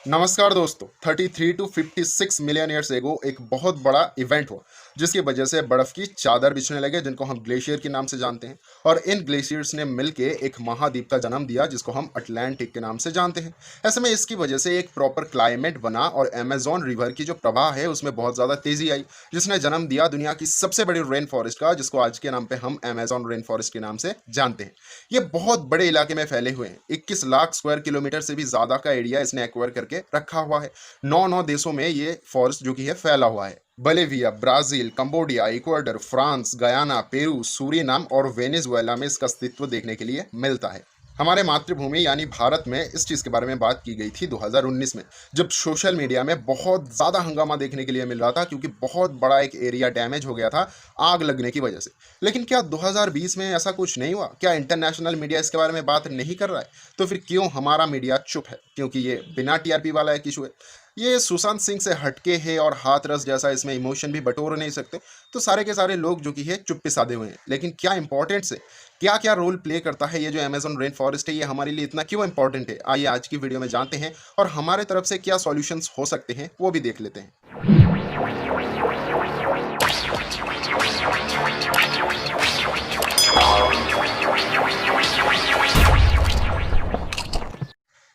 नमस्कार दोस्तों। 33 to 56 million years ago एक बहुत बड़ा इवेंट हुआ जिसकी वजह से बर्फ की चादर बिछने लगे, जिनको हम ग्लेशियर के नाम से जानते हैं। और इन ग्लेशियर्स ने मिलके एक महाद्वीप का जन्म दिया जिसको हम अटलांटिक के नाम से जानते हैं। ऐसे में इसकी वजह से एक प्रॉपर क्लाइमेट बना और अमेजोन रिवर की जो प्रवाह है उसमें बहुत ज़्यादा तेजी आई, जिसने जन्म दिया दुनिया की सबसे बड़ी रेन फॉरेस्ट का, जिसको आज के नाम पे हम अमेजोन रेन फॉरेस्ट के नाम से जानते हैं। ये बहुत बड़े इलाके में फैले हुए हैं। 21 लाख स्क्वायर किलोमीटर से भी ज़्यादा का एरिया इसने एक्वायर करके रखा हुआ है। 9 देशों में ये फॉरेस्ट जो कि है फैला हुआ है। Bolivia, Brazil, Cambodia, Ecuador, France, Guyana, Peru, Suriname और वेनेजुएला में इसका अस्तित्व देखने के लिए मिलता है। हमारे मातृभूमि यानी भारत में इस चीज़ के बारे में बात की गई थी 2019 में, जब सोशल मीडिया में बहुत ज़्यादा हंगामा देखने के लिए मिल रहा था क्योंकि बहुत बड़ा एक एरिया डैमेज हो गया था आग लगने की वजह से। लेकिन क्या 2020 में ऐसा कुछ नहीं हुआ? क्या इंटरनेशनल मीडिया इसके बारे में बात नहीं कर रहा है? तो फिर क्यों हमारा मीडिया चुप है? क्योंकि ये बिना टीआरपी वाला एक इशू है। ये सुशांत सिंह से हटके है और हाथरस जैसा इसमें इमोशन भी बटोर नहीं सकते। तो सारे के सारे लोग जो कि है चुप्पी साधे हुए हैं। लेकिन क्या इंपॉर्टेंट से क्या क्या रोल प्ले करता है ये जो अमेजोन रेन फॉरेस्ट है, ये हमारे लिए इतना क्यों इंपॉर्टेंट है, आइए आज की वीडियो में जानते हैं और हमारे तरफ से क्या सॉल्यूशंस हो सकते हैं वो भी देख लेते हैं।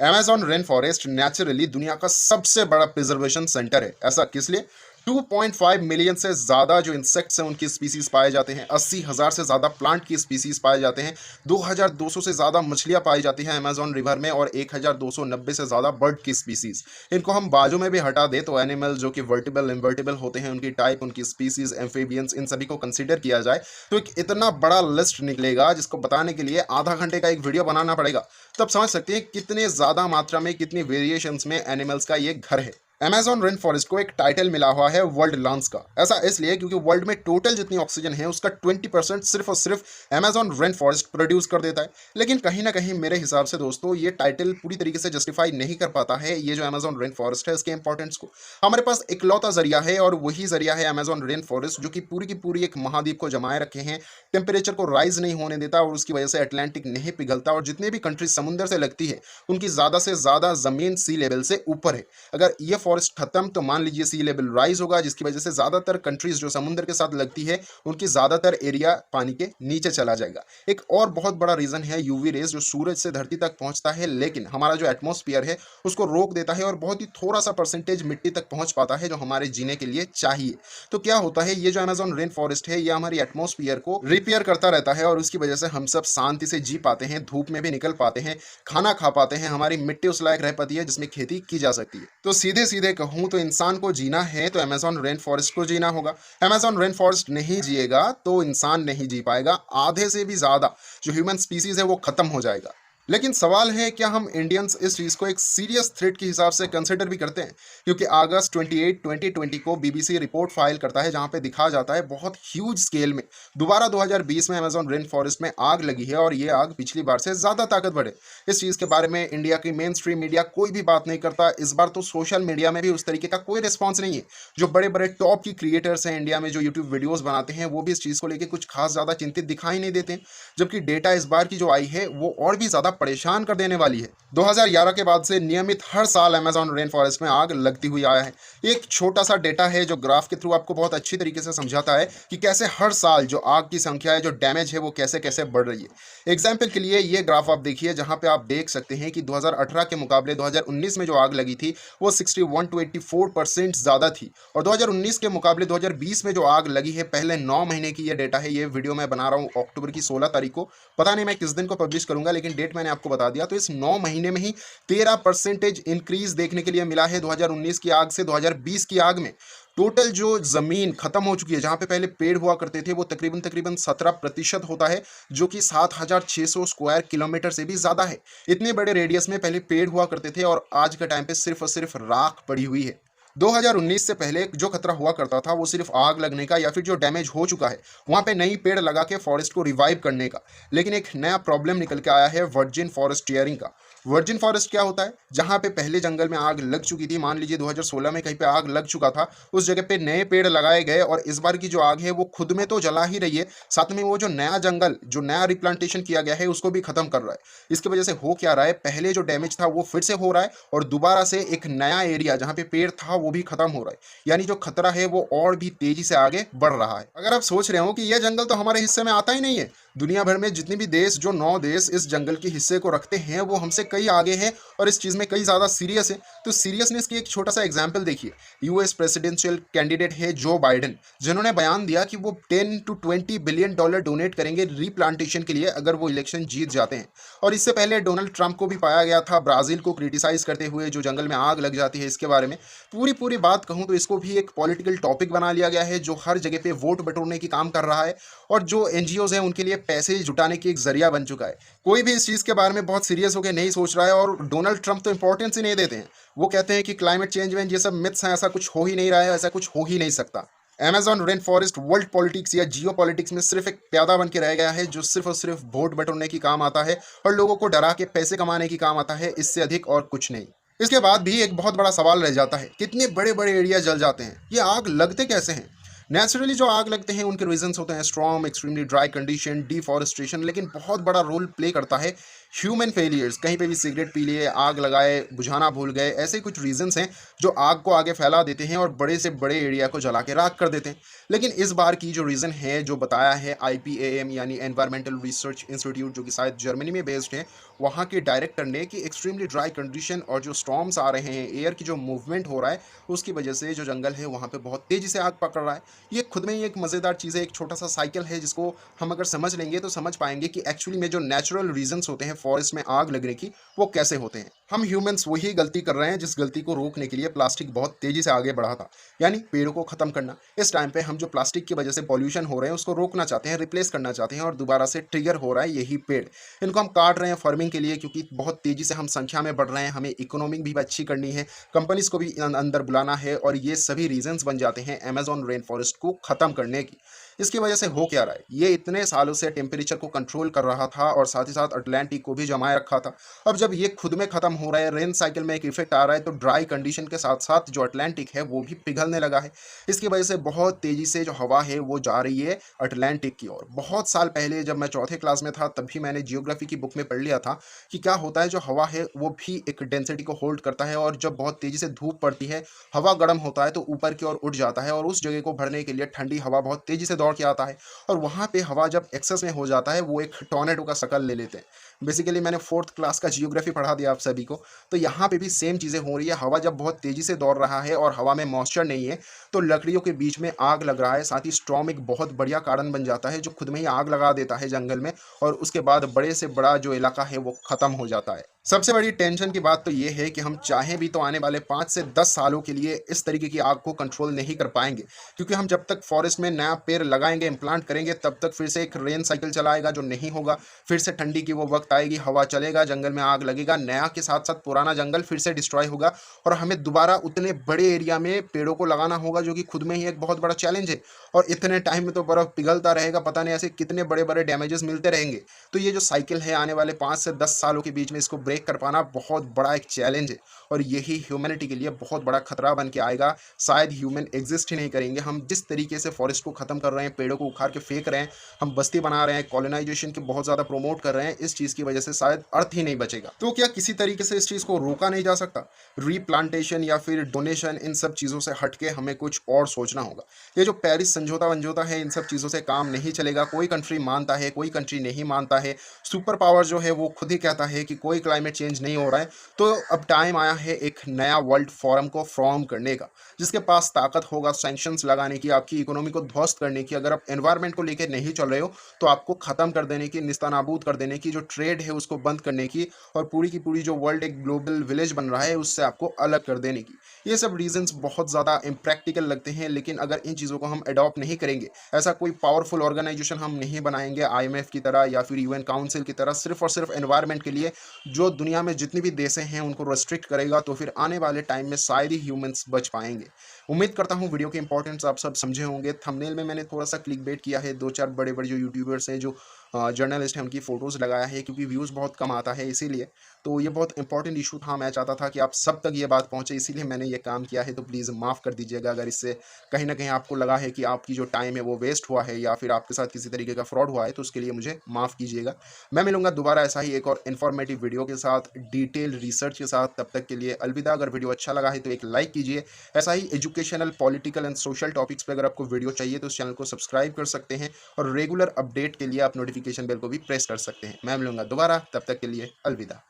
अमेजॉन रेन फॉरेस्ट नेचुरली दुनिया का सबसे बड़ा प्रिजर्वेशन सेंटर है। ऐसा किस लिए? 2.5 मिलियन से ज़्यादा जो इंसेक्ट्स हैं उनकी स्पीसीज पाए जाते हैं, 80,000 से ज़्यादा प्लांट की स्पीसीज पाए जाते हैं, 2,200 से ज़्यादा मछलियाँ पाई जाती हैं अमेजॉन रिवर में और 1,290 से ज़्यादा बर्ड की स्पीसीज। इनको हम बाजू में भी हटा दें तो एनिमल जो कि वर्टिबल इन्वर्टिबल होते हैं, उनकी टाइप, उनकी स्पीसीज, एम्फीबियंस, इन सभी को कंसिडर किया जाए तो एक इतना बड़ा लिस्ट निकलेगा जिसको बताने के लिए आधा घंटे का एक वीडियो बनाना पड़ेगा। तब समझ सकते हैं कितने ज़्यादा मात्रा में, कितनी वेरिएशंस में एनिमल्स का ये घर है। अमेजॉन रेन फॉरेस्ट को एक टाइटल मिला हुआ है वर्ल्ड लंग्स का। ऐसा इसलिए क्योंकि वर्ल्ड में टोटल जितनी ऑक्सीजन है उसका 20% सिर्फ और सिर्फ अमेजॉन रेन फॉरेस्ट प्रोड्यूस कर देता है। लेकिन कहीं ना कहीं मेरे हिसाब से दोस्तों ये टाइटल पूरी तरीके से जस्टिफाई नहीं कर पाता है ये जो अमेजॉन रेन फॉरेस्ट है इसके इंपॉर्टेंस को। हमारे पास इकलौता जरिया है और वही जरिया है अमेजॉन रेन फॉरेस्ट, जो कि पूरी की पूरी एक महाद्वीप को जमाए रखे हैं, टेम्परेचर को राइज नहीं होने देता और उसकी वजह से अटलांटिक नहीं पिघलता और जितने भी कंट्रीज समुद्र से लगती है उनकी ज़्यादा से ज़्यादा ज़मीन सी लेवल से ऊपर है। अगर ये फॉरेस्ट खत्म तो मान लीजिए सी लेवल राइज होगा, जिसकी वजह से ज़्यादातर कंट्रीज जो समुद्र के साथ लगती है उनकी ज़्यादातर एरिया पानी के नीचे चला जाएगा। एक और बहुत बड़ा रीज़न है यूवी रेज, जो सूरज से धरती तक पहुंचता है लेकिन हमारा जो एटमॉस्फेयर है उसको रोक देता है और बहुत ही थोड़ा सा परसेंटेज मिट्टी तक पहुंच पाता है जो हमारे जीने के लिए चाहिए। तो क्या होता है, ये जो अमेजॉन रेन फॉरेस्ट है ये हमारी एटमॉस्फेयर को रिपेयर करता रहता है और उसकी वजह से हम सब शांति से जी पाते हैं, धूप में भी निकल पाते हैं, खाना खा पाते हैं, हमारी मिट्टी उस लायक रह पाती है जिसमें खेती की जा सकती है। तो सीधे सीधे कहूँ तो इंसान को जीना है तो अमेजॉन रेन फॉरेस्ट को जीना होगा। अमेजॉन रेन फॉरेस्ट नहीं जिएगा तो इंसान नहीं जी पाएगा। आधे से भी ज़्यादा जो ह्यूमन स्पीसीज है वो खत्म हो जाएगा। लेकिन सवाल है क्या हम इंडियंस इस चीज़ को एक सीरियस थ्रेट के हिसाब से कंसिडर भी करते हैं? क्योंकि अगस्त 28, 2020 को बीबीसी रिपोर्ट फाइल करता है जहां पे दिखा जाता है बहुत ह्यूज स्केल में दोबारा 2020 में अमेजॉन रेन फॉरेस्ट में आग लगी है और ये आग पिछली बार से ज़्यादा ताकतवर है। इस चीज़ के बारे में इंडिया की मेन स्ट्रीम मीडिया कोई भी बात नहीं करता। इस बार तो सोशल मीडिया में भी उस तरीके का कोई रिस्पॉन्स नहीं है। जो बड़े बड़े टॉप की क्रिएटर्स हैं इंडिया में जो यूट्यूब वीडियोज़ बनाते हैं वो भी इस चीज़ को लेकर कुछ खास ज़्यादा चिंतित दिखाई नहीं देते, जबकि डेटा इस बार की जो आई है वो और भी ज़्यादा परेशान कर देने वाली है। 2011 के बाद से नियमित हर साल अमेजॉन रेन फॉरेस्ट में आग लगती हुई आया है। एक छोटा सा डेटा है जो ग्राफ के थ्रू आपको बहुत अच्छी तरीके से समझाता है कि कैसे हर साल जो आग की संख्या है, जो डैमेज है, वो कैसे कैसे बढ़ रही है। एग्जाम्पल के लिए ये ग्राफ आप देखिए जहां पे आप देख सकते हैं कि 2018 के मुकाबले 2019 में जो आग लगी थी वो 61 to 84% ज़्यादा थी और 2019 के मुकाबले 2020 में जो आग लगी है पहले 9 महीने की ये डेटा है। ये वीडियो मैं बना रहा हूँ अक्टूबर की 16 तारीख को, पता नहीं मैं किस दिन को पब्लिश करूंगा लेकिन डेट मैंने आपको बता दिया। तो इस 9 महीने में ही 13% इंक्रीज देखने के लिए मिला है 2019 की आग से 2020 की आग में। टोटल जो जमीन खत्म हो चुकी है, जहां पे पहले पेड़ हुआ करते थे, वो तकरीबन तकरीबन 17% होता है, जो कि 7,600 स्क्वायर किलोमीटर से भी ज्यादा है। इतने बड़े रेडियस में पहले पेड़ हुआ करते थे और आज के टाइम पे सिर्फ और सिर्फ राख पड़ी हुई है। 2019 से पहले जो खतरा हुआ करता था वो सिर्फ आग लगने का या फिर जो डैमेज हो चुका है वहां पे नई पेड़ लगा के फॉरेस्ट को रिवाइव करने का। लेकिन एक नया प्रॉब्लम निकल के आया है वर्जिन फॉरेस्ट टीयरिंग का। वर्जिन फॉरेस्ट क्या होता है? जहाँ पे पहले जंगल में आग लग चुकी थी, मान लीजिए 2016 में कहीं पे आग लग चुका था, उस जगह पे नए पेड़ लगाए गए और इस बार की जो आग है वो खुद में तो जला ही रही है, साथ में वो जो नया जंगल, जो नया रिप्लांटेशन किया गया है उसको भी खत्म कर रहा है। इसकी वजह से हो क्या रहा है, पहले जो डैमेज था वो फिर से हो रहा है और दोबारा से एक नया एरिया जहाँ पे पेड़ था वो भी खत्म हो रहा है। यानी जो खतरा है वो और भी तेजी से आगे बढ़ रहा है। अगर आप सोच रहे हो कि यह जंगल तो हमारे हिस्से में आता ही नहीं है, दुनिया भर में जितने भी देश, जो 9 देश इस जंगल के हिस्से को रखते हैं, वो हमसे कई आगे हैं और इस चीज़ में कई ज़्यादा सीरियस है। तो सीरियसनेस की एक छोटा सा एग्जाम्पल देखिए, यूएस प्रेसिडेंशियल कैंडिडेट है जो बाइडेन, जिन्होंने बयान दिया कि वो 10 to 20 बिलियन डॉलर डोनेट करेंगे रिप्लांटेशन के लिए अगर वो इलेक्शन जीत जाते हैं। और इससे पहले डोनाल्ड ट्रंप को भी पाया गया था ब्राज़ील को क्रिटिसाइज करते हुए, जो जंगल में आग लग जाती है इसके बारे में। पूरी पूरी बात कहूँ तो इसको भी एक पॉलिटिकल टॉपिक बना लिया गया है, जो हर जगह पे वोट बटोरने की काम कर रहा है और जो एनजीओज हैं उनके लिए पैसे जुटाने की एक जरिया बन चुका है। कोई भी इस चीज़ के बारे में बहुत सीरियस होकर नहीं सोच रहा है और डोनाल्ड ट्रंप तो इंपॉर्टेंस ही नहीं देते हैं। वो कहते हैं कि क्लाइमेट चेंज में ये सब मिथ्स हैं, ऐसा कुछ हो ही नहीं रहा है, ऐसा कुछ हो ही नहीं सकता। Amazon rain forest world politics या जियो पॉलिटिक्स में सिर्फ एक प्यादा बन के रह गया है, जो सिर्फ और सिर्फ वोट बटोरने की काम आता है और लोगों को डरा के पैसे कमाने की काम आता है, इससे अधिक और कुछ नहीं। इसके बाद भी एक बहुत बड़ा सवाल रह जाता है, कितने बड़े बड़े एरिया जल जाते हैं, ये आग लगते कैसे हैं? नेचुरली जो आग लगते हैं उनके रीजंस होते हैं strong, extremely dry condition, deforestation, लेकिन बहुत बड़ा रोल प्ले करता है ह्यूमन फेलियर्स। कहीं पे भी सिगरेट पी लिए, आग लगाए, बुझाना भूल गए, ऐसे कुछ रीजंस हैं जो आग को आगे फैला देते हैं और बड़े से बड़े एरिया को जला के राख कर देते हैं। लेकिन इस बार की जो रीज़न है, जो बताया है IPAM यानी एनवायरमेंटल रिसर्च इंस्टीट्यूट, जो कि शायद जर्मनी में बेस्ड है, वहाँ के डायरेक्टर ने कि एक्सट्रीमली ड्राई कंडीशन और जो स्टॉर्म्स आ रहे हैं, एयर की जो मूवमेंट हो रहा है, उसकी वजह से जो जंगल है वहाँ पे बहुत तेज़ी से आग पकड़ रहा है। ये खुद में ही एक मज़ेदार चीज़ है, एक छोटा सा साइकिल है जिसको हम अगर समझ लेंगे तो समझ पाएंगे कि एक्चुअली में जो नेचुरल रीजंस होते हैं फॉरेस्ट में आग लगने की, वो कैसे होते हैं। हम ह्यूमंस वही गलती कर रहे हैं जिस गलती को रोकने के लिए प्लास्टिक बहुत तेजी से आगे बढ़ा था, यानी पेड़ों को खत्म करना। इस टाइम पे हम जो प्लास्टिक की वजह से पॉल्यूशन हो रहे हैं उसको रोकना चाहते हैं, रिप्लेस करना चाहते हैं और दोबारा से ट्रिगर हो रहा है यही पेड़। इनको हम काट रहे हैं फार्मिंग के लिए, क्योंकि बहुत तेजी से हम संख्या में बढ़ रहे हैं, हमें इकोनॉमिक भी अच्छी करनी है, कंपनीज को भी अंदर बुलाना है और ये सभी रीजंस बन जाते हैं अमेजॉन रेन फॉरेस्ट को खत्म करने की। इसकी वजह से हो क्या रहा है, ये इतने सालों से टेम्परेचर को कंट्रोल कर रहा था और साथ ही साथ अटलांटिक को भी जमाए रखा था। अब जब ये खुद में खत्म हो रहा है, रेन साइकिल में एक इफेक्ट आ रहा है, तो ड्राई कंडीशन के साथ साथ जो अटलांटिक है वो भी पिघलने लगा है। इसकी वजह से बहुत तेजी से जो हवा है वो जा रही है अटलांटिक की ओर। बहुत साल पहले जब मैं चौथे क्लास में था तब भी मैंने जियोग्राफी की बुक में पढ़ लिया था कि क्या होता है, जो हवा है वो भी एक डेंसिटी को होल्ड करता है और जब बहुत तेजी से धूप पड़ती है, हवा गर्म होता है तो ऊपर की ओर उठ जाता है और उस जगह को भरने के लिए ठंडी हवा बहुत तेजी से दौड़ के आता है और वहाँ पे हवा जब एक्सेस में हो जाता है वो एक टॉर्नेडो का शक्ल ले लेते हैं। बेसिकली मैंने फोर्थ क्लास का जियोग्राफी पढ़ा दिया आप सभी को, तो यहाँ पे भी सेम चीज़ें हो रही है। हवा जब बहुत तेज़ी से दौड़ रहा है और हवा में मॉइस्चर नहीं है तो लकड़ियों के बीच में आग लग रहा है। साथ ही स्टॉर्म एक बहुत बढ़िया कारण बन जाता है जो खुद में ही आग लगा देता है जंगल में और उसके बाद बड़े से बड़ा जो इलाका है वो ख़त्म हो जाता है। सबसे बड़ी टेंशन की बात तो ये है कि हम चाहें भी तो आने वाले 5 से 10 सालों के लिए इस तरीके की आग को कंट्रोल नहीं कर पाएंगे, क्योंकि हम जब तक फॉरेस्ट में नया पेड़ लगाएंगे, इम्प्लांट करेंगे, तब तक फिर से एक रेन साइकिल चलाएगा जो नहीं होगा। फिर से ठंडी की वो वक्त आएगी, हवा चलेगा, जंगल में आग लगेगा, नया के साथ साथ पुराना जंगल फिर से डिस्ट्रॉय होगा और हमें दोबारा उतने बड़े एरिया में पेड़ों को लगाना होगा, जो कि खुद में ही एक बहुत बड़ा चैलेंज है। और इतने टाइम में तो बर्फ पिघलता रहेगा, पता नहीं ऐसे कितने बड़े बड़े डैमेजेस मिलते रहेंगे। तो ये जो साइकिल है आने वाले 5 से 10 सालों के बीच में, इसको ब्रेक कर पाना बहुत बड़ा एक चैलेंज है और यही ह्यूमैनिटी के लिए बहुत बड़ा खतरा बन के आएगा। शायद ह्यूमन एग्जिस्ट ही नहीं करेंगे। हम जिस तरीके से फॉरेस्ट को खत्म कर रहे हैं, पेड़ों को उखाड़ के फेंक रहे हैं, हम बस्ती बना रहे हैं, कॉलोनाइजेशन की बहुत ज़्यादा प्रमोट कर रहे हैं, इस चीज़ की वजह से शायद अर्थ ही नहीं बचेगा। तो क्या किसी तरीके से इस चीज़ को रोका नहीं जा सकता? रीप्लांटेशन या फिर डोनेशन, इन सब चीज़ों से हटके हमें कुछ और सोचना होगा। ये जो पेरिस समझौता वंझौता है, इन सब चीज़ों से काम नहीं चलेगा। कोई कंट्री मानता है, कोई कंट्री नहीं मानता है। सुपर पावर जो है वो खुद ही कहता है कि कोई क्लाइमेट चेंज नहीं हो रहा है। तो अब टाइम आया है एक नया वर्ल्ड फोरम को फॉर्म करने का, जिसके पास ताकत होगा सैंक्शंस लगाने की, आपकी इकोनॉमी को ध्वस्त करने की। अगर आप एनवायरनमेंट को लेकर नहीं चल रहे हो तो आपको खत्म कर देने की, निस्तानाबूद कर देने की, जो ट्रेड है उसको बंद करने की और पूरी की पूरी जो वर्ल्ड एक ग्लोबल विलेज बन रहा है उससे आपको अलग कर देने की। ये सब रीजंस बहुत ज़्यादा इम्प्रैक्टिकल लगते हैं, लेकिन अगर इन चीज़ों को हम अडॉप्ट नहीं करेंगे, ऐसा कोई पावरफुल ऑर्गेनाइजेशन हम नहीं बनाएंगे IMF की तरह या फिर UN काउंसिल की तरह, सिर्फ और सिर्फ एनवायरनमेंट के लिए, जो दुनिया में जितनी भी देशें हैं उनको रेस्ट्रिक्ट करेगा, तो फिर आने वाले टाइम में शायद ही ह्यूमंस बच पाएंगे। उम्मीद करता हूँ वीडियो की इंपॉर्टेंस आप सब समझे होंगे। थंबनेल में मैंने थोड़ा सा क्लिक बेट किया है, 2-4 बड़े बड़े जो यूट्यूबर्स हैं, जो जर्नलिस्ट हैं, उनकी फ़ोटोज़ लगाया है, क्योंकि व्यूज़ बहुत कम आता है इसीलिए। तो ये बहुत इंपॉर्टेंट इशू था, मैं चाहता था कि आप सब तक ये बात पहुँचे, इसीलिए मैंने ये काम किया है। तो प्लीज़ माफ़ कर दीजिएगा अगर इससे कहीं न कहीं आपको लगा है कि आपकी जो टाइम है वो वेस्ट हुआ है या फिर आपके साथ किसी तरीके का फ्रॉड हुआ है, तो उसके लिए मुझे माफ़ कीजिएगा। मैं मिलूँगा दोबारा ऐसा ही एक और इन्फॉर्मेटिव वीडियो के साथ, डिटेल रिसर्च के साथ। तब तक के लिए अलविदा। अगर वीडियो अच्छा लगा है तो एक लाइक कीजिए। ऐसा ही educational, political and social topics पे अगर आपको वीडियो चाहिए तो इस चैनल को सब्सक्राइब कर सकते हैं और रेगुलर अपडेट के लिए आप नोटिफिकेशन बेल को भी प्रेस कर सकते हैं। मैं मिलूँगा दोबारा, तब तक के लिए अलविदा।